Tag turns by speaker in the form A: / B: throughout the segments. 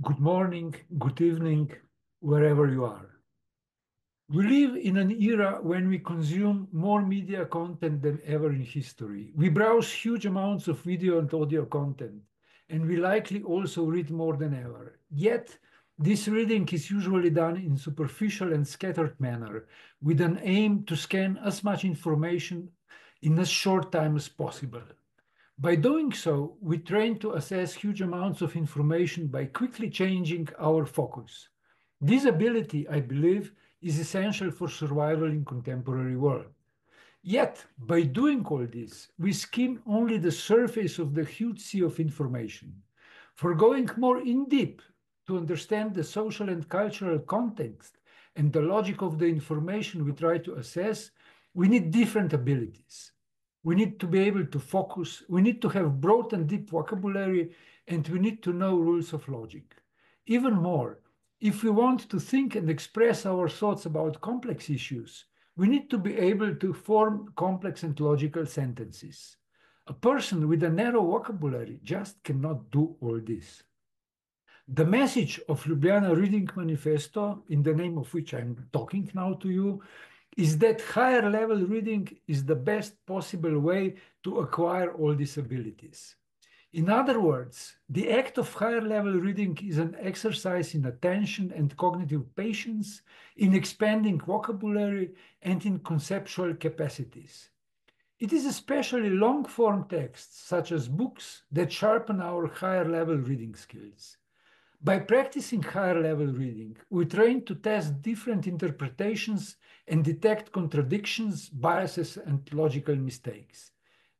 A: Good morning, good evening, wherever you are. We live in an era when we consume more media content than ever in history. We browse huge amounts of video and audio content, and we likely also read more than ever. Yet, this reading is usually done in superficial and scattered manner, with an aim to scan as much information in as short time as possible. By doing so, we train to assess huge amounts of information by quickly changing our focus. This ability, I believe, is essential for survival in contemporary world. Yet, by doing all this, we skim only the surface of the huge sea of information. For going more in deep to understand the social and cultural context and the logic of the information we try to assess, we need different abilities. We need to be able to focus, we need to have broad and deep vocabulary, and we need to know rules of logic. Even more, if we want to think and express our thoughts about complex issues, we need to be able to form complex and logical sentences. A person with a narrow vocabulary just cannot do all this. The message of Ljubljana Reading Manifesto, in the name of which I'm talking now to you, is that higher level reading is the best possible way to acquire all these abilities. In other words, the act of higher level reading is an exercise in attention and cognitive patience, in expanding vocabulary, and in conceptual capacities. It is especially long-form texts, such as books, that sharpen our higher level reading skills. By practicing higher level reading, we train to test different interpretations and detect contradictions, biases, and logical mistakes.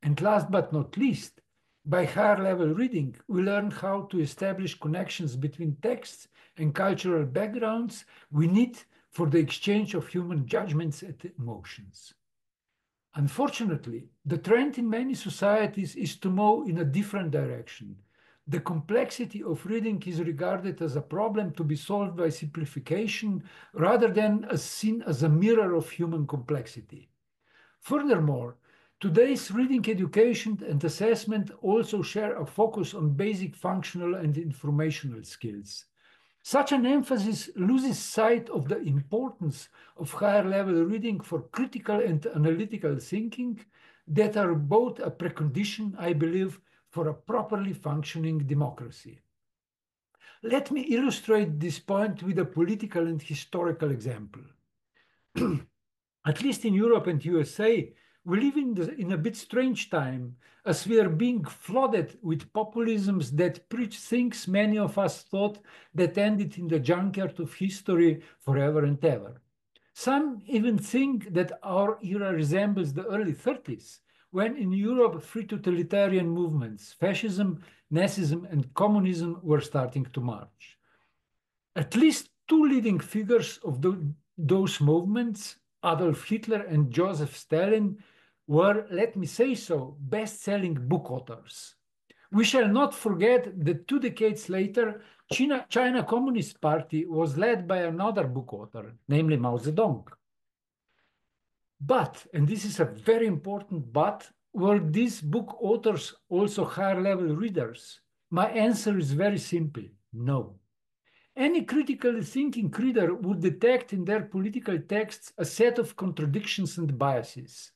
A: And last but not least, by higher level reading, we learn how to establish connections between texts and cultural backgrounds we need for the exchange of human judgments and emotions. Unfortunately, the trend in many societies is to move in a different direction. The complexity of reading is regarded as a problem to be solved by simplification rather than as seen as a mirror of human complexity. Furthermore, today's reading education and assessment also share a focus on basic functional and informational skills. Such an emphasis loses sight of the importance of higher level reading for critical and analytical thinking that are both a precondition, I believe, for a properly functioning democracy. Let me illustrate this point with a political and historical example. At least in Europe and USA, we live in a bit strange time, as we are being flooded with populisms that preach things many of us thought that ended in the junkyard of history forever and ever. Some even think that our era resembles the early 30s, when in Europe three totalitarian movements, fascism, Nazism, and communism, were starting to march. At least two leading figures of those movements, Adolf Hitler and Joseph Stalin, were, let me say so, best-selling book authors. We shall not forget that 2 decades later, China Communist Party was led by another book author, namely Mao Zedong. But, and this is a very important but, were these book authors also higher level readers? My answer is very simple, no. Any critically thinking reader would detect in their political texts a set of contradictions and biases.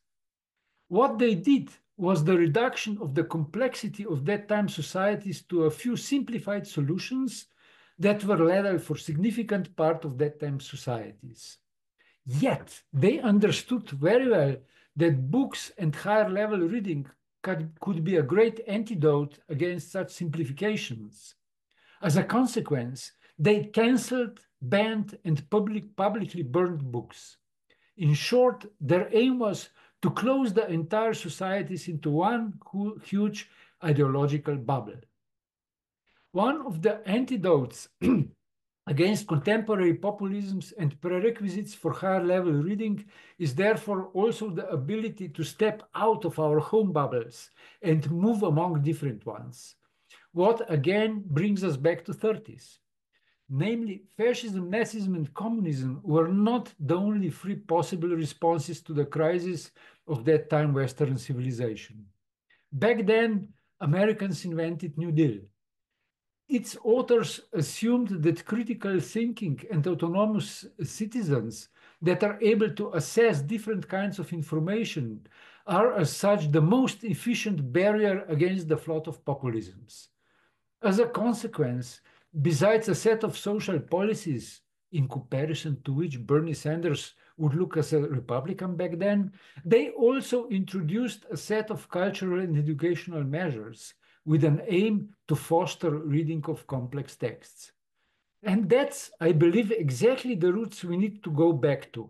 A: What they did was the reduction of the complexity of that time societies to a few simplified solutions that were lethal for significant part of that time societies. Yet they understood very well that books and higher level reading could be a great antidote against such simplifications. As a consequence, they cancelled, banned, and publicly burned books. In short, their aim was to close the entire societies into one huge ideological bubble. One of the antidotes against contemporary populisms and prerequisites for higher level reading is therefore also the ability to step out of our home bubbles and move among different ones. What again brings us back to 30s. Namely, fascism, Nazism, and communism were not the only three possible responses to the crisis of that time Western civilization. Back then, Americans invented New Deal. its authors assumed that critical thinking and autonomous citizens that are able to assess different kinds of information are as such the most efficient barrier against the flood of populisms. As a consequence, besides a set of social policies in comparison to which Bernie Sanders would look as a Republican back then, they also introduced a set of cultural and educational measures with an aim to foster reading of complex texts. And that's, I believe, exactly the roots we need to go back to.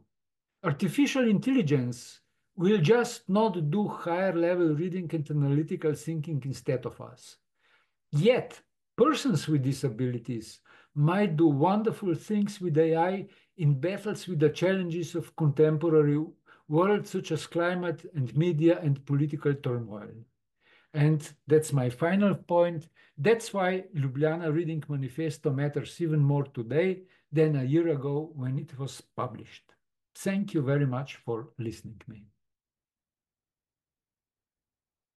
A: Artificial intelligence will just not do higher level reading and analytical thinking instead of us. Yet, persons with disabilities might do wonderful things with AI in battles with the challenges of contemporary world, such as climate and media and political turmoil. And that's my final point. That's why Ljubljana Reading Manifesto matters even more today than a year ago when it was published. Thank you very much for listening to me.